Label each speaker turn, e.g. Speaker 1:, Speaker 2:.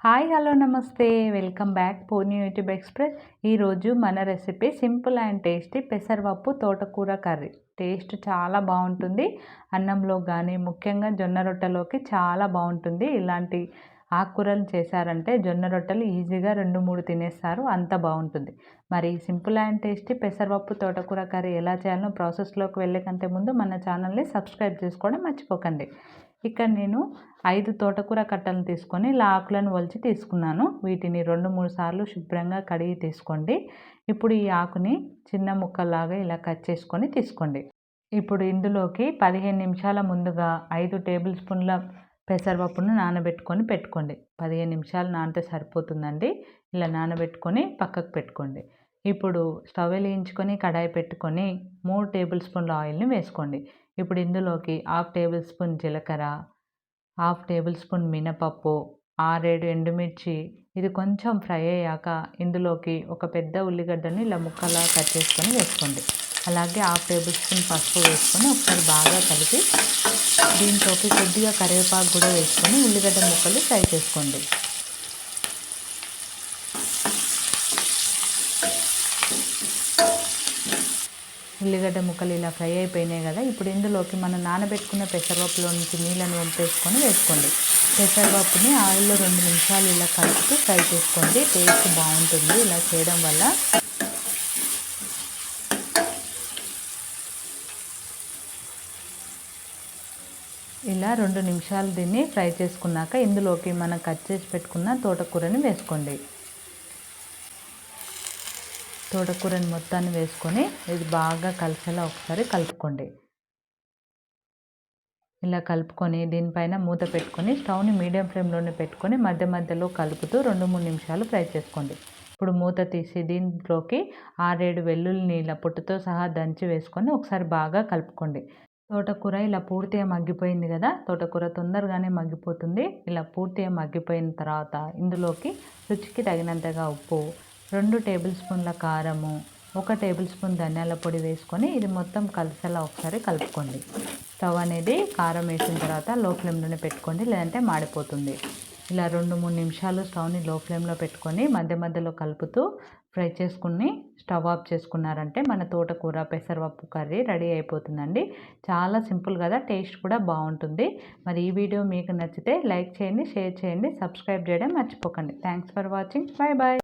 Speaker 1: Hi hello నమస్తే welcome back Purni YouTube express. ఈరోజు మన రెసిపీ సింపుల్ అండ్ టేస్టీ పెసరపప్పు తోటకూర కర్రీ. టేస్ట్ చాలా బాగుంటుంది. అన్నంలో కానీ ముఖ్యంగా జొన్న రొట్టెలోకి చాలా బాగుంటుంది. ఇలాంటి ఆకుకూరలు చేశారంటే జొన్న రొట్టెలు ఈజీగా 2-3 తినేస్తారు, అంత బాగుంటుంది. మరి సింపుల్ అండ్ టేస్టీ పెసరపప్పు తోటకూర కర్రీ ఎలా చేయాలో ప్రాసెస్లోకి వెళ్ళే కంటే ముందు మన ఛానల్ని సబ్స్క్రైబ్ చేసుకోవడం మర్చిపోకండి. ఇక్కడ నేను 5 తోటకూర కట్టలను తీసుకొని ఇలా ఆకులను ఒలిచి తీసుకున్నాను. వీటిని 2-3 సార్లు శుభ్రంగా కడిగి తీసుకోండి. ఇప్పుడు ఈ ఆకుని చిన్న ముక్కలాగా ఇలా కట్ చేసుకొని తీసుకోండి. ఇప్పుడు ఇందులోకి 15 నిమిషాల ముందుగా 5 టేబుల్ స్పూన్ల పెసరపప్పును నానబెట్టుకొని పెట్టుకోండి. 15 నిమిషాలు నానితే సరిపోతుందండి. ఇలా నానబెట్టుకొని పక్కకు పెట్టుకోండి. ఇప్పుడు స్టవ్ వెలిగించుకొని కడాయి పెట్టుకొని 3 టేబుల్ స్పూన్ల ఆయిల్ని వేసుకోండి. ఇప్పుడు ఇందులోకి 1/2 టేబుల్ స్పూన్ జీలకర్ర, 1/2 టేబుల్ స్పూన్ మినపప్పు, 6-7 ఎండుమిర్చి. ఇది కొంచెం ఫ్రై అయ్యాక ఇందులోకి ఒక పెద్ద ఉల్లిగడ్డని ఇలా ముక్కలా కట్ చేసుకొని వేసుకోండి. అలాగే 1/2 టేబుల్ స్పూన్ పసుపు వేసుకొని ఒకసారి బాగా కలిపి దీంట్లోకి కొద్దిగా కరివేపాకు కూడా వేసుకొని ఉల్లిగడ్డ ముక్కలు ఫ్రై చేసుకోండి. ఉల్లిగడ్డ ముక్కలు ఇలా ఫ్రై అయిపోయినాయి కదా. ఇప్పుడు ఇందులోకి మనం నానబెట్టుకున్న పెసరపప్పులో నుంచి నీళ్ళని వంపేసుకొని వేసుకోండి. పెసరపప్పుని ఆయిల్లో 2 నిమిషాలు ఇలా కలుపుతూ ఫ్రై చేసుకోండి. టేస్ట్ బాగుంటుంది ఇలా చేయడం వల్ల. ఇలా 2 నిమిషాలు దీన్ని ఫ్రై చేసుకున్నాక ఇందులోకి మనం కట్ చేసి పెట్టుకున్న తోటకూరని వేసుకోండి. తోటకూరని మొత్తాన్ని వేసుకొని ఇది బాగా కలిసేలా ఒకసారి కలుపుకోండి. ఇలా కలుపుకొని దీనిపైన మూత పెట్టుకొని స్టవ్ని మీడియం ఫ్లేమ్లోనే పెట్టుకొని మధ్య మధ్యలో కలుపుతూ 2-3 నిమిషాలు ఫ్రై చేసుకోండి. ఇప్పుడు మూత తీసి దీంట్లోకి 6-7 వెల్లుల్లిని ఇలా పొట్టుతో సహా దంచి వేసుకొని ఒకసారి బాగా కలుపుకోండి. తోటకూర ఇలా పూర్తిగా మగ్గిపోయింది కదా. తోటకూర తొందరగానే మగ్గిపోతుంది. ఇలా పూర్తిగా మగ్గిపోయిన తర్వాత ఇందులోకి రుచికి తగినంతగా ఉప్పు, 2 టేబుల్ స్పూన్ల కారము, 1 టేబుల్ స్పూన్ ధనియాల పొడి వేసుకొని ఇది మొత్తం కలిసేలా ఒకసారి కలుపుకోండి. స్టవ్ అనేది కారం వేసిన తర్వాత లో ఫ్లేమ్లోనే పెట్టుకోండి, లేదంటే మాడిపోతుంది. ఇలా 2-3 నిమిషాలు స్టవ్ని లో ఫ్లేమ్లో పెట్టుకొని మధ్య మధ్యలో కలుపుతూ ఫ్రై చేసుకుని స్టవ్ ఆఫ్ చేసుకున్నారంటే మన తోటకూర పెసరపప్పు కర్రీ రెడీ అయిపోతుందండి. చాలా సింపుల్ కదా, టేస్ట్ కూడా బాగుంటుంది. మరి ఈ వీడియో మీకు నచ్చితే లైక్ చేయండి, షేర్ చేయండి, సబ్స్క్రైబ్ చేయడం మర్చిపోకండి. Thanks for watching. Bye bye.